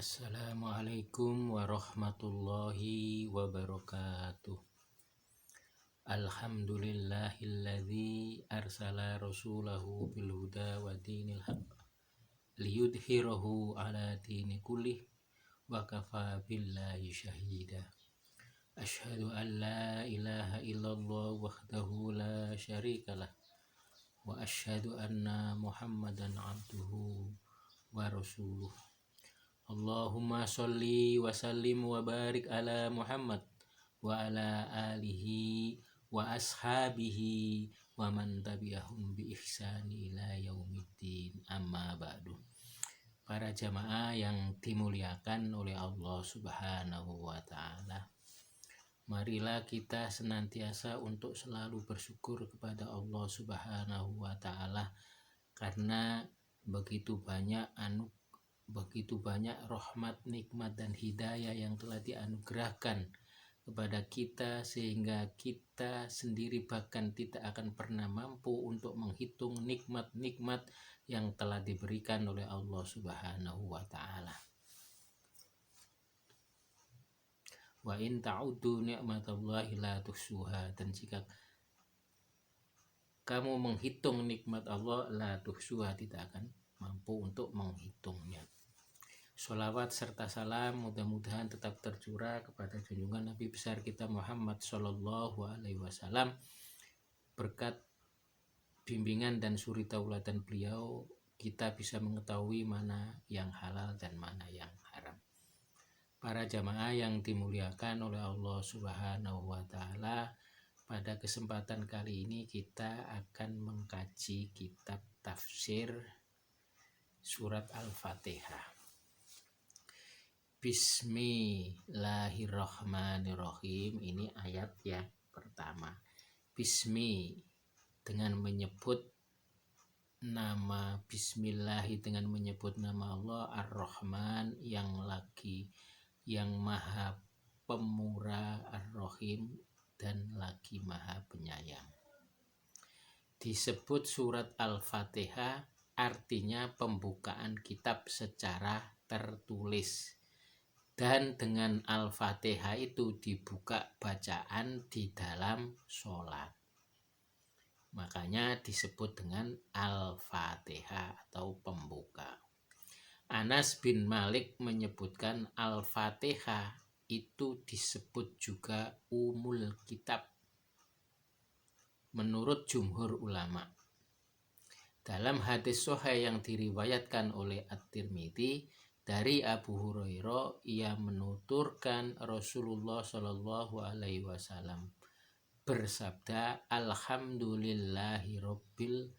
Assalamualaikum warahmatullahi wabarakatuh. Alhamdulillahilladzi arsala rasulahu bil huda wa dinil haq liyudhhirahu ala dini kullih wa kafa billahi syahida. Asyhadu an la ilaha illallah wahdahu la syarikalah wa asyhadu anna Muhammadan abduhu wa rasuluh. Allahumma sholli wa sallim wa barik ala Muhammad wa ala alihi wa ashabihi wa man tabi'ahum bi ihsani ila yaumiddin, amma ba'du. Para jamaah yang dimuliakan oleh Allah Subhanahu wa ta'ala, marilah kita senantiasa untuk selalu bersyukur kepada Allah Subhanahu wa ta'ala, karena begitu banyak rahmat, nikmat, dan hidayah yang telah dianugerahkan kepada kita, sehingga kita sendiri bahkan tidak akan pernah mampu untuk menghitung nikmat-nikmat yang telah diberikan oleh Allah Subhanahu wa ta'ala. Wa in ta'uddu ni'matallahi la tuhsuha, dan jika kamu menghitung nikmat Allah, la tuhsuha, tidak akan mampu untuk menghitungnya. Sholawat serta salam mudah-mudahan tetap tercurah kepada junjungan Nabi besar kita Muhammad Sallallahu Alaihi Wasallam. Berkat bimbingan dan suri tauladan beliau, kita bisa mengetahui mana yang halal dan mana yang haram. Para jamaah yang dimuliakan oleh Allah Subhanahu wa ta'ala, pada kesempatan kali ini kita akan mengkaji kitab tafsir surat Al-Fatihah. Bismillahirrahmanirrahim. Ini ayat yang pertama. Bismi, dengan menyebut nama Bismillah, dengan menyebut nama Allah. Ar-Rahman, yang maha pemurah. Ar-Rahim, dan lagi maha penyayang. Disebut surat Al-Fatihah artinya pembukaan kitab secara tertulis. Dan dengan Al-Fatihah itu dibuka bacaan di dalam sholat. Makanya disebut dengan Al-Fatihah atau pembuka. Anas bin Malik menyebutkan Al-Fatihah itu disebut juga Umul Kitab menurut jumhur ulama. Dalam hadis sahih yang diriwayatkan oleh At-Tirmidzi dari Abu Hurairah, ia menuturkan Rasulullah Shallallahu Alaihi Wasallam bersabda, Alhamdulillahi Rabbil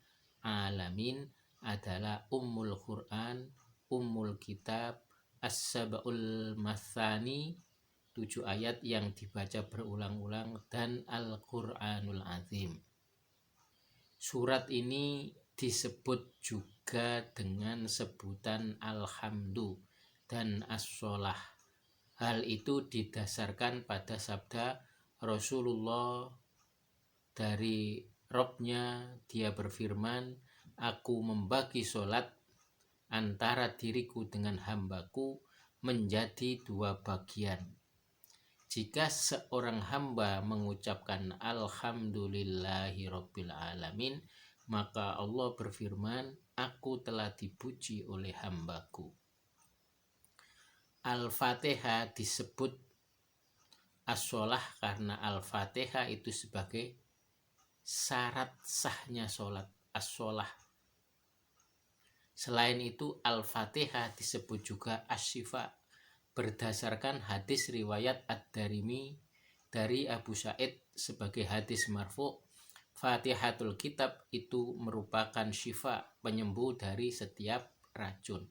Alamin adalah Ummul Quran, Ummul Kitab, As-Sab'ul Mathani, 7 ayat yang dibaca berulang-ulang, dan Al-Quranul Azim. Surat ini disebut juga dengan sebutan Alhamdu dan As-Sholah. Hal itu didasarkan pada sabda Rasulullah dari Robnya, dia berfirman, aku membagi sholat antara diriku dengan hambaku menjadi 2 bagian. Jika seorang hamba mengucapkan Alhamdulillahi Rabbil Alamin, maka Allah berfirman, aku telah dipuji oleh hambaku. Al-Fatihah disebut As-Sholah karena Al-Fatihah itu sebagai syarat sahnya sholat. As-Sholah. Selain itu, Al-Fatihah disebut juga As-Shifa berdasarkan hadis riwayat Ad-Darimi dari Abu Sa'id sebagai hadis marfu'. Fatihatul Kitab itu merupakan syifa, penyembuh dari setiap racun.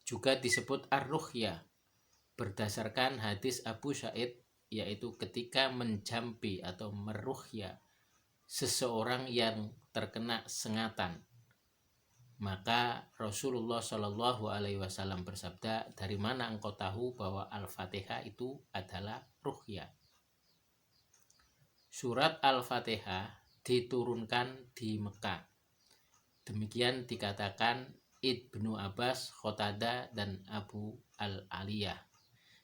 Juga disebut Ar-Ruqyah berdasarkan hadis Abu Sa'id, yaitu ketika menjampi atau meruqyah seseorang yang terkena sengatan, maka Rasulullah Shallallahu Alaihi Wasallam bersabda, dari mana engkau tahu bahwa Al-Fatihah itu adalah ruqyah? Surat Al-Fatihah diturunkan di Mekah. Demikian dikatakan Ibnu Abbas, Qatadah, dan Abu Al-Aliyah.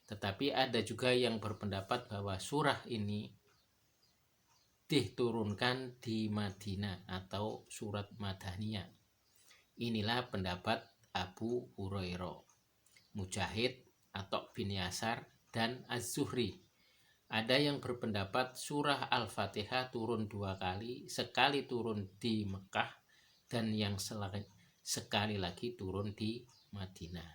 Tetapi ada juga yang berpendapat bahwa surah ini diturunkan di Madinah atau surat Madaniyah. Inilah pendapat Abu Hurairah, Mujahid, Atok bin Yasar, dan Az-Zuhri. Ada yang berpendapat surah Al-Fatihah turun 2 kali, sekali turun di Mekah dan yang sekali lagi turun di Madinah.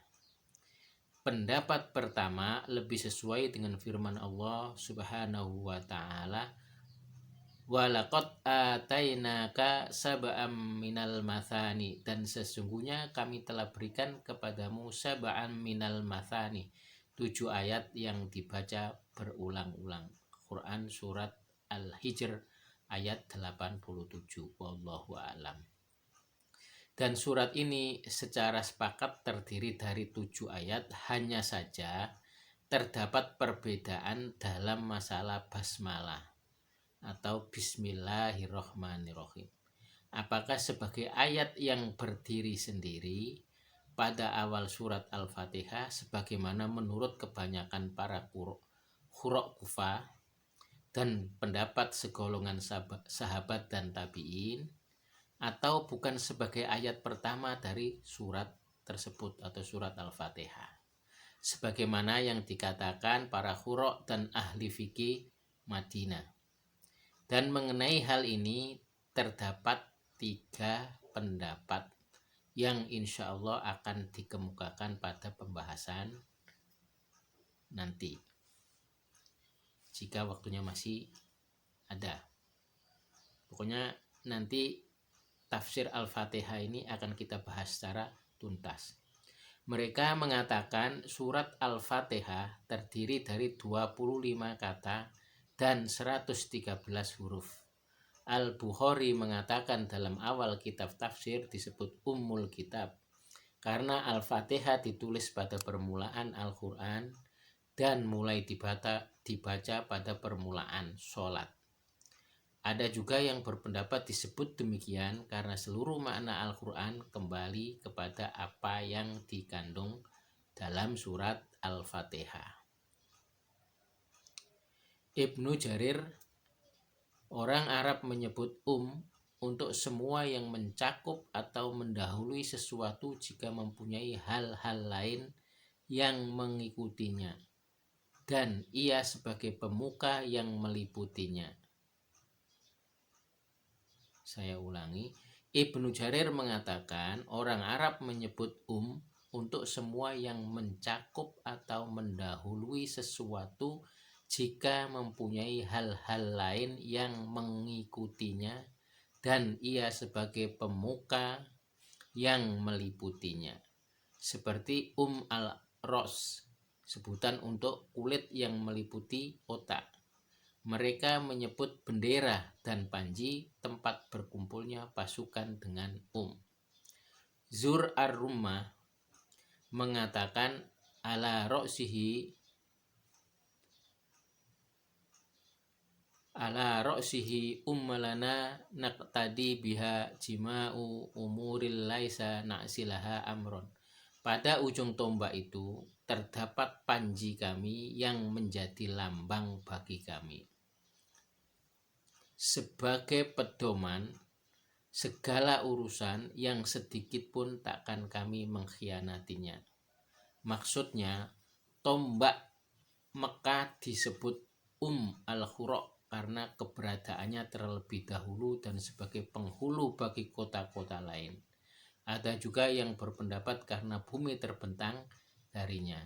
Pendapat pertama lebih sesuai dengan firman Allah Subhanahu wa taala, "Walaqad atainaka sab'am minal mathani," dan sesungguhnya kami telah berikan kepadamu sab'am minal mathani, 7 ayat yang dibaca berulang-ulang. Quran surat Al-Hijr ayat 87. Wallahu a'lam. Dan surat ini secara sepakat terdiri dari 7 ayat, hanya saja terdapat perbedaan dalam masalah basmalah atau bismillahirrahmanirrahim. Apakah sebagai ayat yang berdiri sendiri pada awal surat Al-Fatihah sebagaimana menurut kebanyakan para qurra Kufah dan pendapat segolongan sahabat dan tabi'in, atau bukan sebagai ayat pertama dari surat tersebut atau surat Al-Fatihah, sebagaimana yang dikatakan para qurra dan ahli fikih Madinah. Dan mengenai hal ini terdapat 3 pendapat yang insya Allah akan dikemukakan pada pembahasan nanti, jika waktunya masih ada. Pokoknya nanti tafsir Al-Fatihah ini akan kita bahas secara tuntas. Mereka mengatakan surat Al-Fatihah terdiri dari 25 kata dan 113 huruf. Al-Bukhari mengatakan dalam awal kitab tafsir disebut Ummul Kitab karena Al-Fatihah ditulis pada permulaan Al-Quran dan mulai dibaca pada permulaan sholat. Ada juga yang berpendapat disebut demikian karena seluruh makna Al-Quran kembali kepada apa yang dikandung dalam surat Al-Fatihah. Ibnu Jarir, orang Arab menyebut untuk semua yang mencakup atau mendahului sesuatu jika mempunyai hal-hal lain yang mengikutinya, dan ia sebagai pemuka yang meliputinya. Saya ulangi, Ibnu Jarir mengatakan orang Arab menyebut untuk semua yang mencakup atau mendahului sesuatu jika mempunyai hal-hal lain yang mengikutinya, dan ia sebagai pemuka yang meliputinya. Seperti al-Ros, sebutan untuk kulit yang meliputi otak. Mereka menyebut bendera dan panji tempat berkumpulnya pasukan dengan Zur ar-Rummah mengatakan ala ro'sihi ummalana naqtadi biha jima'u umuril laisa na'silaha amron. Pada ujung tombak itu terdapat panji kami yang menjadi lambang bagi kami, sebagai pedoman segala urusan yang sedikit pun takkan kami mengkhianatinya. Maksudnya tombak Mekah disebut al-Qura karena keberadaannya terlebih dahulu dan sebagai penghulu bagi kota-kota lain. Ada juga yang berpendapat karena bumi terbentang darinya.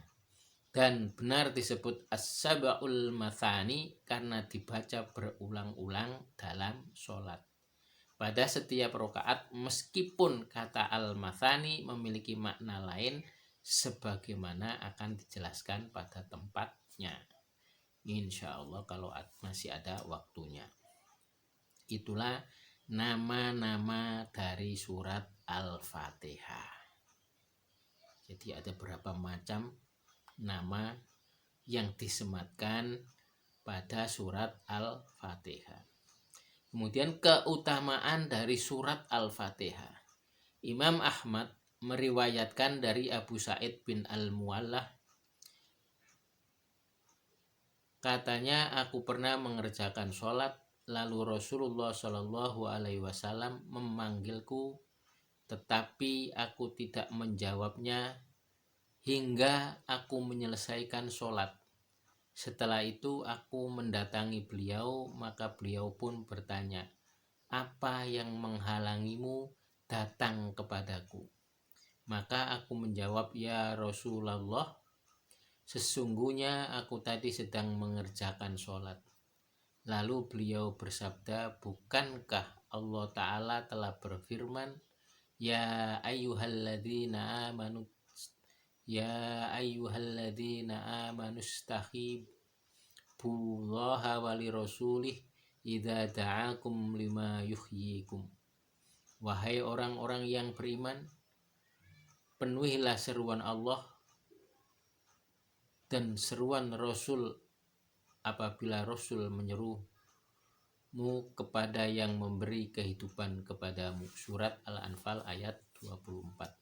Dan benar disebut as-sab'ul mathani karena dibaca berulang-ulang dalam sholat. Pada setiap rakaat, meskipun kata al-mathani memiliki makna lain sebagaimana akan dijelaskan pada tempatnya, insya Allah kalau masih ada waktunya. Itulah nama-nama dari surat Al-Fatihah. Jadi ada berapa macam nama yang disematkan pada surat Al-Fatihah. Kemudian keutamaan dari surat Al-Fatihah. Imam Ahmad meriwayatkan dari Abu Sa'id bin Al-Mu'allah, katanya aku pernah mengerjakan sholat, lalu Rasulullah Shallallahu Alaihi Wasallam memanggilku, tetapi aku tidak menjawabnya hingga aku menyelesaikan sholat. Setelah itu aku mendatangi beliau, maka beliau pun bertanya, apa yang menghalangimu datang kepadaku? Maka aku menjawab, ya Rasulullah, sesungguhnya aku tadi sedang mengerjakan sholat. Lalu beliau bersabda, bukankah Allah Ta'ala telah berfirman, Ya ayyuhalladzina amanu stahibullaha wali rasulih idza da'akum lima yuhyikum. Wahai orang-orang yang beriman, penuhilah seruan Allah dan seruan Rasul apabila Rasul menyerumu kepada yang memberi kehidupan kepadamu. Surat Al-Anfal ayat 24.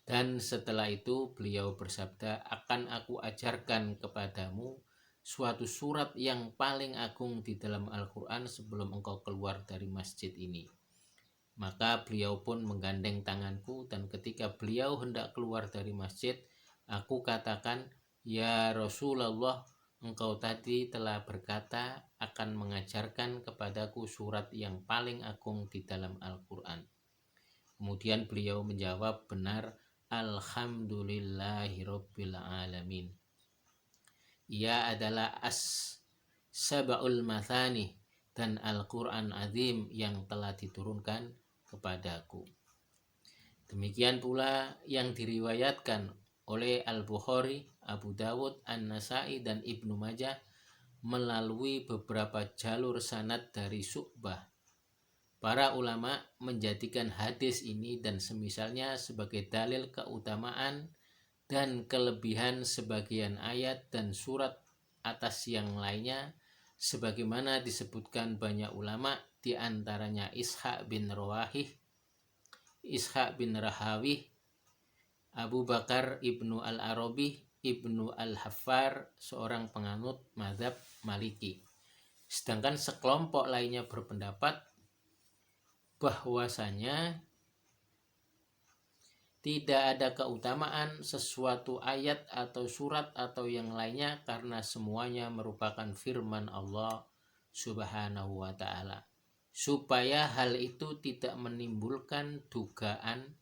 Dan setelah itu beliau bersabda, akan aku ajarkan kepadamu suatu surat yang paling agung di dalam Al-Quran sebelum engkau keluar dari masjid ini. Maka beliau pun menggandeng tanganku, dan ketika beliau hendak keluar dari masjid, aku katakan, ya Rasulullah, engkau tadi telah berkata akan mengajarkan kepadaku surat yang paling agung di dalam Al-Quran. Kemudian beliau menjawab, benar, Alhamdulillahirabbil alamin. Ia adalah as-sab'ul mathani dan Al-Quran azim yang telah diturunkan kepadaku. Demikian pula yang diriwayatkan oleh Al-Bukhari, Abu Dawud, An-Nasai, dan Ibnu Majah melalui beberapa jalur sanad dari Syu'bah. Para ulama menjadikan hadis ini dan semisalnya sebagai dalil keutamaan dan kelebihan sebagian ayat dan surat atas yang lainnya, sebagaimana disebutkan banyak ulama, di antaranya Ishaq bin Rahawih, Abu Bakar Ibnu Al-Arabi, Ibnu Al-Haffar, seorang penganut mazhab Maliki. Sedangkan sekelompok lainnya berpendapat bahwasanya tidak ada keutamaan sesuatu ayat atau surat atau yang lainnya karena semuanya merupakan firman Allah Subhanahu wa ta'ala, supaya hal itu tidak menimbulkan dugaan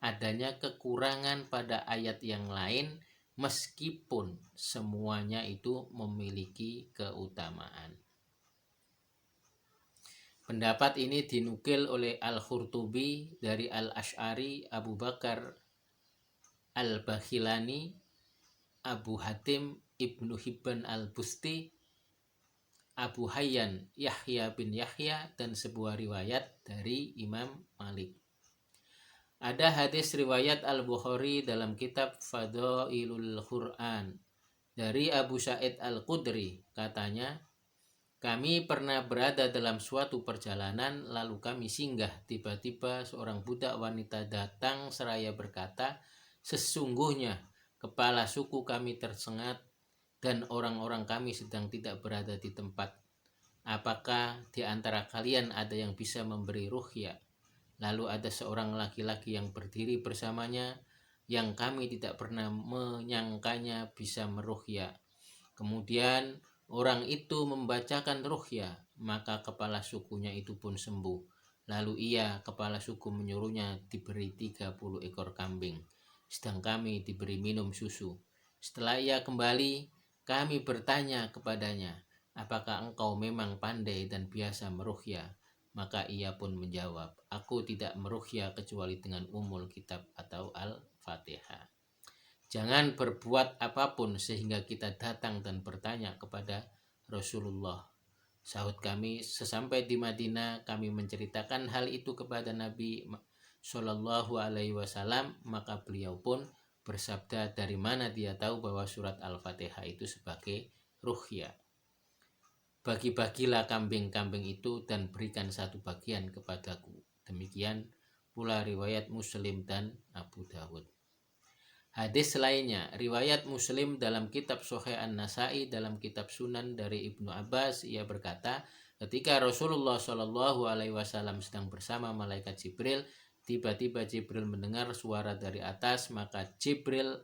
adanya kekurangan pada ayat yang lain meskipun semuanya itu memiliki keutamaan. Pendapat ini dinukil oleh Al-Khurtubi dari Al-Asy'ari, Abu Bakar Al-Bakhilani, Abu Hatim, Ibnu Hibban Al-Busti, Abu Hayyan Yahya bin Yahya, dan sebuah riwayat dari Imam Malik. Ada hadis riwayat Al-Bukhari dalam kitab Fadailul Quran dari Abu Sa'id Al-Khudri, katanya, kami pernah berada dalam suatu perjalanan, lalu kami singgah. Tiba-tiba seorang budak wanita datang seraya berkata, sesungguhnya kepala suku kami tersengat dan orang-orang kami sedang tidak berada di tempat. Apakah di antara kalian ada yang bisa memberi ruqyah? Lalu ada seorang laki-laki yang berdiri bersamanya, yang kami tidak pernah menyangkanya bisa meruqyah. Kemudian orang itu membacakan ruqyah, maka kepala sukunya itu pun sembuh. Lalu kepala suku menyuruhnya diberi 30 ekor kambing, sedang kami diberi minum susu. Setelah ia kembali, kami bertanya kepadanya, apakah engkau memang pandai dan biasa meruqyah? Maka ia pun menjawab, aku tidak meruqyah kecuali dengan Ummul Kitab atau Al-Fatihah. Jangan berbuat apapun sehingga kita datang dan bertanya kepada Rasulullah. Sahut kami, sesampai di Madinah kami menceritakan hal itu kepada Nabi Shallallahu Alaihi Wasallam, maka beliau pun bersabda, dari mana dia tahu bahwa surat Al-Fatihah itu sebagai ruqyah? Bagi-bagilah kambing-kambing itu dan berikan satu bagian kepadaku. Demikian pula riwayat Muslim dan Abu Dawud. Hadis lainnya, riwayat Muslim dalam kitab Sahih An-Nasai dalam kitab Sunan dari Ibnu Abbas, ia berkata, ketika Rasulullah Shallallahu Alaihi Wasallam sedang bersama malaikat Jibril, tiba-tiba Jibril mendengar suara dari atas, maka Jibril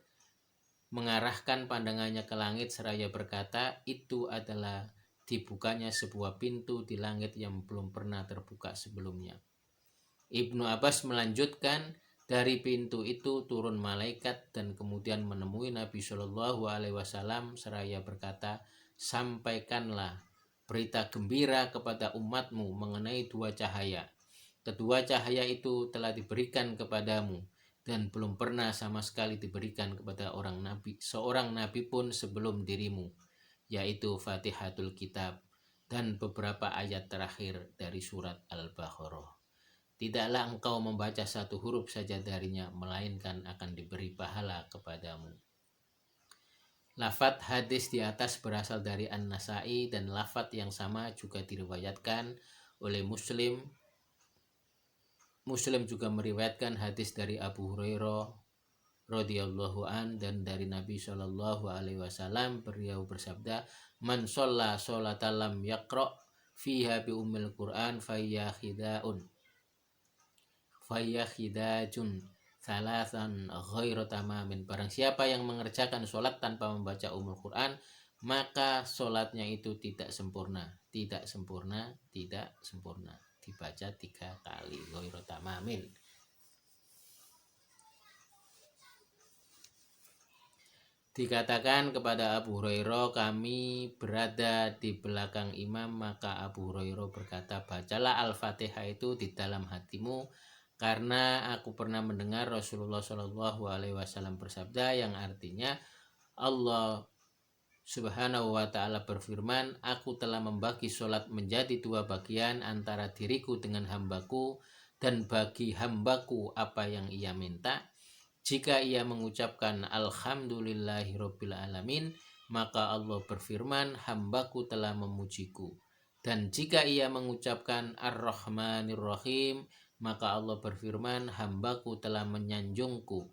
mengarahkan pandangannya ke langit seraya berkata, itu adalah dibukanya sebuah pintu di langit yang belum pernah terbuka sebelumnya. Ibnu Abbas melanjutkan, dari pintu itu turun malaikat dan kemudian menemui Nabi Shallallahu Alaihi Wasallam seraya berkata, sampaikanlah berita gembira kepada umatmu mengenai dua cahaya. Kedua cahaya itu telah diberikan kepadamu dan belum pernah sama sekali diberikan kepada seorang nabi pun sebelum dirimu, yaitu Fatihatul Kitab dan beberapa ayat terakhir dari surat Al-Baqarah. Tidaklah engkau membaca satu huruf saja darinya, melainkan akan diberi pahala kepadamu. Lafadz hadis di atas berasal dari An-Nasai dan lafadz yang sama juga diriwayatkan oleh Muslim. Muslim juga meriwayatkan hadis dari Abu Hurairah radhiyallahu an dan dari Nabi Shallallahu Alaihi Wasallam, beliau bersabda, man sholla sholatan lam yaqra fiha bi ummil Quran fayyahidajun salasan ghairu tamamin. Barang siapa yang mengerjakan sholat tanpa membaca Ummul Quran, maka sholatnya itu tidak sempurna. Dibaca 3 kali, ghairu tamamin. Dikatakan kepada Abu Hurairah, kami berada di belakang imam, maka Abu Hurairah berkata, bacalah Al-Fatihah itu di dalam hatimu, karena aku pernah mendengar Rasulullah Shallallahu Alaihi Wasallam bersabda yang artinya Allah Subhanahu Wa Taala berfirman, aku telah membagi sholat menjadi 2 bagian antara diriku dengan hambaku, dan bagi hambaku apa yang ia minta. Jika ia mengucapkan Alhamdulillahirabbil alamin, maka Allah berfirman, hambaku telah memujiku. Dan jika ia mengucapkan Ar-Rahmanir-Rahim, maka Allah berfirman, hambaku telah menyanjungku.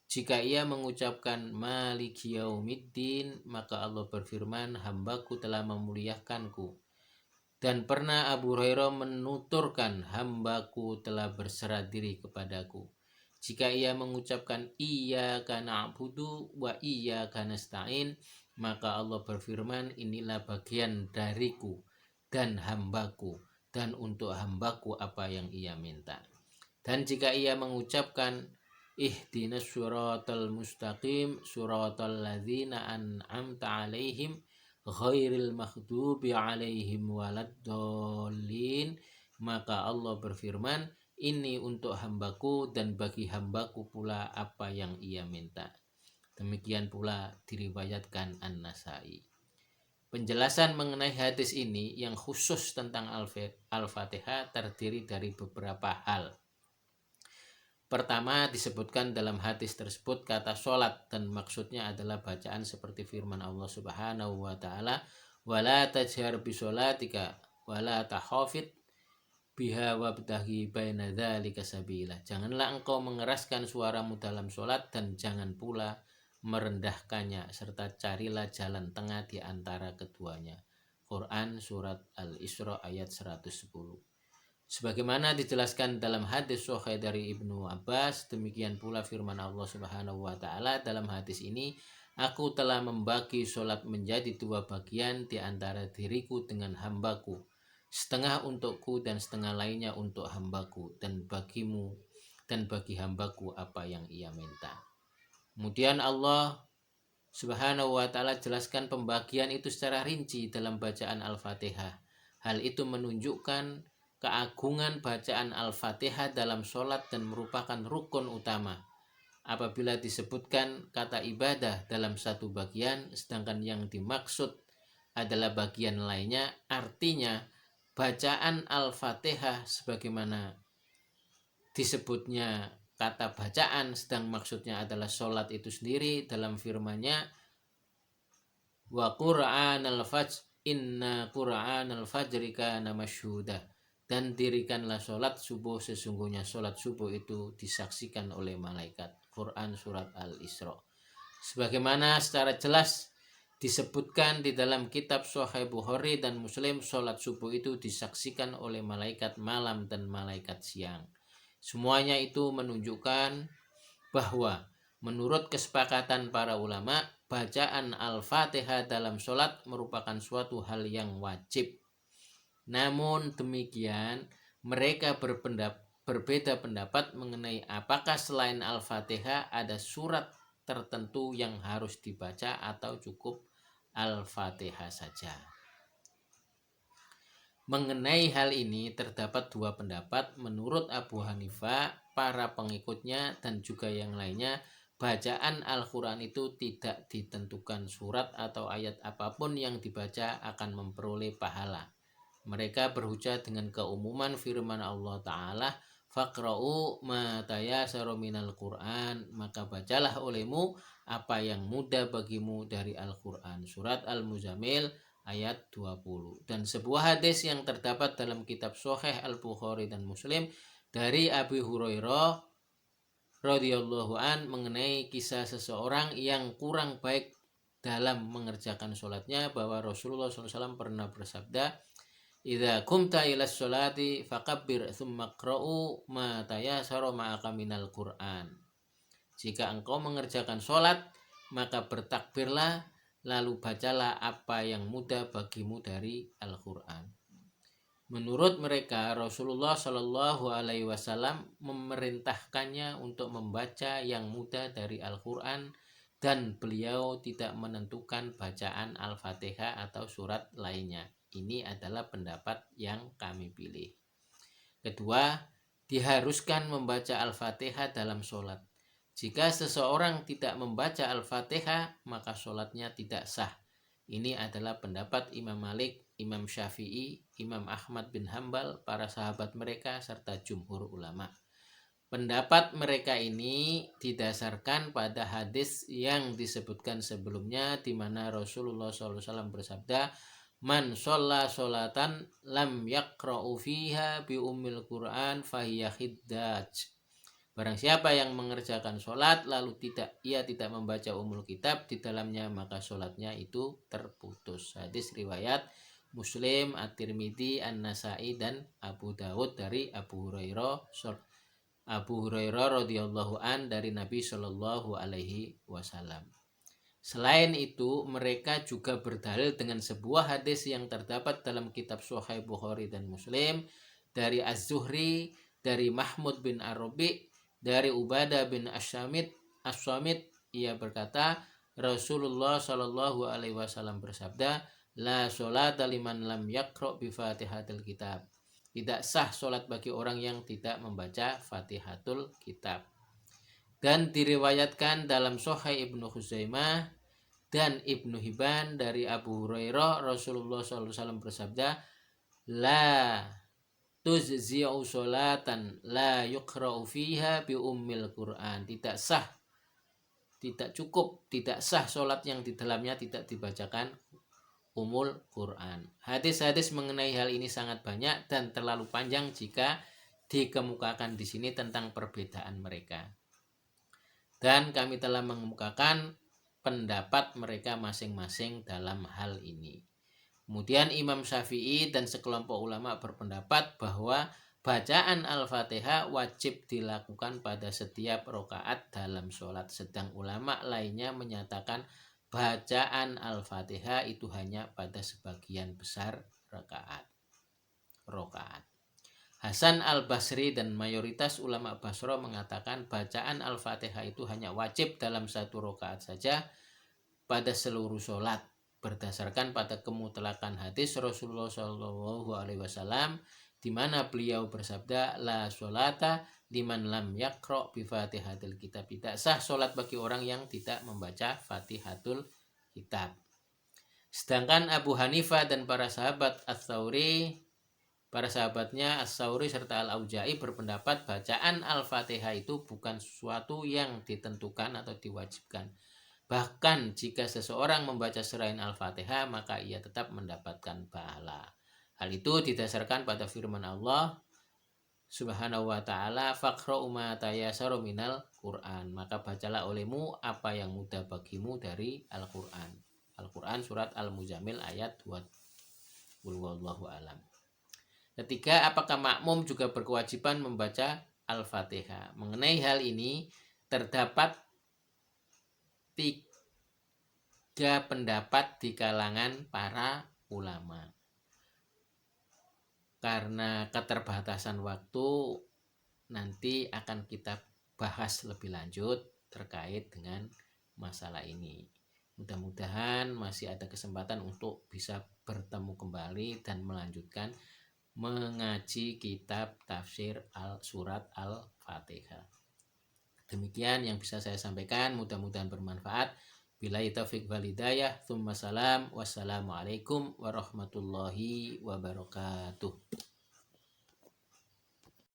Jika ia mengucapkan Maliki Yaumiddin, maka Allah berfirman, hambaku telah memuliakanku. Dan pernah Abu Hurairah menuturkan, hambaku telah berserah diri kepadaku. Jika ia mengucapkan Iyyaka na'budu wa iyyaka nasta'in, maka Allah berfirman, inilah bagian dariku dan hambaku, dan untuk hambaku apa yang ia minta. Dan jika ia mengucapkan ihdinas siratal mustaqim siratal ladzina an'amta alaihim ghairil maghdubi alaihim waladdallin, maka Allah berfirman, ini untuk hambaku dan bagi hambaku pula apa yang ia minta. Demikian pula diriwayatkan An-Nasai. Penjelasan mengenai hadis ini yang khusus tentang Al-Fatihah terdiri dari beberapa hal. Pertama, disebutkan dalam hadis tersebut kata sholat, dan maksudnya adalah bacaan seperti firman Allah Subhanahu wa Ta'ala, wala tajhar bisolatika wala tahafid biha wabtaghi baina dzalika sabila. Janganlah engkau mengeraskan suaramu dalam sholat dan jangan pula merendahkannya, serta carilah jalan tengah di antara keduanya. Quran surat Al-Isra ayat 110. Sebagaimana dijelaskan dalam hadis sahih dari Ibnu Abbas, demikian pula firman Allah Subhanahu wa Ta'ala dalam hadis ini, aku telah membagi sholat menjadi 2 bagian di antara diriku dengan hambaku, setengah untukku dan setengah lainnya untuk hambaku, dan bagimu dan bagi hambaku apa yang ia minta. Kemudian Allah Subhanahu wa Ta'ala jelaskan pembagian itu secara rinci dalam bacaan Al-Fatihah. Hal itu menunjukkan keagungan bacaan Al-Fatihah dalam sholat dan merupakan rukun utama. Apabila disebutkan kata ibadah dalam satu bagian, sedangkan yang dimaksud adalah bagian lainnya, artinya bacaan Al-Fatihah sebagaimana disebutnya kata bacaan, sedang maksudnya adalah sholat itu sendiri dalam firman-Nya, wa Qur'anal fajr inna Qur'anal fajri kana masyhuda, Dan dirikanlah sholat subuh, sesungguhnya sholat subuh itu disaksikan oleh malaikat. Quran surat Al-Isra. Sebagaimana secara jelas disebutkan di dalam kitab Sahih Bukhari dan Muslim, sholat subuh itu disaksikan oleh malaikat malam dan malaikat siang. Semuanya itu menunjukkan bahwa menurut kesepakatan para ulama, bacaan Al-Fatihah dalam sholat merupakan suatu hal yang wajib. Namun demikian, mereka berbeda pendapat mengenai apakah selain Al-Fatihah ada surat tertentu yang harus dibaca atau cukup Al-Fatihah saja. Mengenai hal ini terdapat dua pendapat. Menurut Abu Hanifah, para pengikutnya dan juga yang lainnya, bacaan Al-Quran itu tidak ditentukan surat atau ayat apapun yang dibaca akan memperoleh pahala. Mereka berhujjah dengan keumuman firman Allah Ta'ala, faqra'u ma tayassara minal Qur'an, maka bacalah olehmu apa yang mudah bagimu dari Al-Quran. Surat Al-Muzammil ayat 20. Dan sebuah hadis yang terdapat dalam kitab Sahih Al-Bukhari dan Muslim dari Abu Hurairah radhiyallahu an mengenai kisah seseorang yang kurang baik dalam mengerjakan sholatnya, bahwa Rasulullah SAW pernah bersabda, idza kumta ila sholati fakabbir thumma qra'u ma tayassara ma'aka minal Qur'an. Jika engkau mengerjakan sholat, maka bertakbirlah, lalu bacalah apa yang mudah bagimu dari Al-Quran. Menurut mereka, Rasulullah Shallallahu Alaihi Wasallam memerintahkannya untuk membaca yang mudah dari Al-Quran, dan beliau tidak menentukan bacaan Al-Fatihah atau surat lainnya. Ini adalah pendapat yang kami pilih. Kedua, diharuskan membaca Al-Fatihah dalam sholat. Jika seseorang tidak membaca Al-Fatihah, maka sholatnya tidak sah. Ini adalah pendapat Imam Malik, Imam Syafi'i, Imam Ahmad bin Hambal, para sahabat mereka, serta jumhur ulama. Pendapat mereka ini didasarkan pada hadis yang disebutkan sebelumnya, di mana Rasulullah SAW bersabda, man sholla sholatan lam yaqra'u fiha bi ummil Qur'an fahiya khiddaj. Barang siapa yang mengerjakan sholat lalu ia tidak membaca umul kitab di dalamnya, maka sholatnya itu terputus. Hadis riwayat Muslim, At-Tirmidzi, An-Nasai, dan Abu Dawud dari Abu Hurairah radhiyallahu an dari Nabi Shallallahu Alaihi Wasallam. Selain itu, mereka juga berdalil dengan sebuah hadis yang terdapat dalam kitab Sahih Bukhari dan Muslim dari Az-Zuhri, dari Mahmud bin Arabi, dari Ubadah bin As-Samit. Ia berkata, Rasulullah Shallallahu Alaihi Wasallam bersabda, la sholata liman lam yaqra' bi Fatihatil Kitab. Tidak sah sholat bagi orang yang tidak membaca Fatihatul Kitab. Dan diriwayatkan dalam Sahih Ibnu Khuzaimah dan Ibnu Hibban dari Abu Hurairah, Rasulullah SAW bersabda, la tuzzi'u sholatan la yuqra'u fiha bi ummil Qur'an. Tidak sah, tidak cukup, tidak sah sholat yang di dalamnya tidak dibacakan umul Quran. Hadis-hadis mengenai hal ini sangat banyak dan terlalu panjang jika dikemukakan di sini tentang perbedaan mereka. Dan kami telah mengemukakan pendapat mereka masing-masing dalam hal ini. Kemudian Imam Syafi'i dan sekelompok ulama berpendapat bahwa bacaan Al-Fatihah wajib dilakukan pada setiap rakaat dalam sholat. Sedang ulama lainnya menyatakan bacaan Al-Fatihah itu hanya pada sebagian besar rakaat. Hasan Al-Basri dan mayoritas ulama Basra mengatakan bacaan Al-Fatihah itu hanya wajib dalam satu rakaat saja pada seluruh sholat, berdasarkan pada kemutlakan hadis Rasulullah SAW, di mana beliau bersabda, la sholata liman lam yaqra' bi Fatihatil Kitab. Tidak sah sholat bagi orang yang tidak membaca Fatihatul Kitab. Sedangkan Abu Hanifah dan para sahabatnya As-Sauri serta Al-Auza'i berpendapat bacaan Al-Fatihah itu bukan sesuatu yang ditentukan atau diwajibkan. Bahkan jika seseorang membaca selain Al-Fatihah, maka ia tetap mendapatkan pahala. Hal itu didasarkan pada firman Allah Subhanahu wa ta'ala, faqra'u ma tayassara minal Qur'an, maka bacalah olehmu apa yang mudah bagimu dari Al-Qur'an. Al-Qur'an surat Al-Muzammil ayat 2. Wallahu alam. Ketiga, apakah makmum juga berkewajiban membaca Al-Fatihah? Mengenai hal ini terdapat 3 pendapat di kalangan para ulama. Karena keterbatasan waktu, nanti akan kita bahas lebih lanjut terkait dengan masalah ini. Mudah-mudahan masih ada kesempatan untuk bisa bertemu kembali dan melanjutkan mengaji kitab tafsir surat Al-Fatihah. Demikian yang bisa saya sampaikan, mudah-mudahan bermanfaat. Billahi taufiq wal hidayah. Tsumma salam. Wassalamualaikum warahmatullahi wabarakatuh.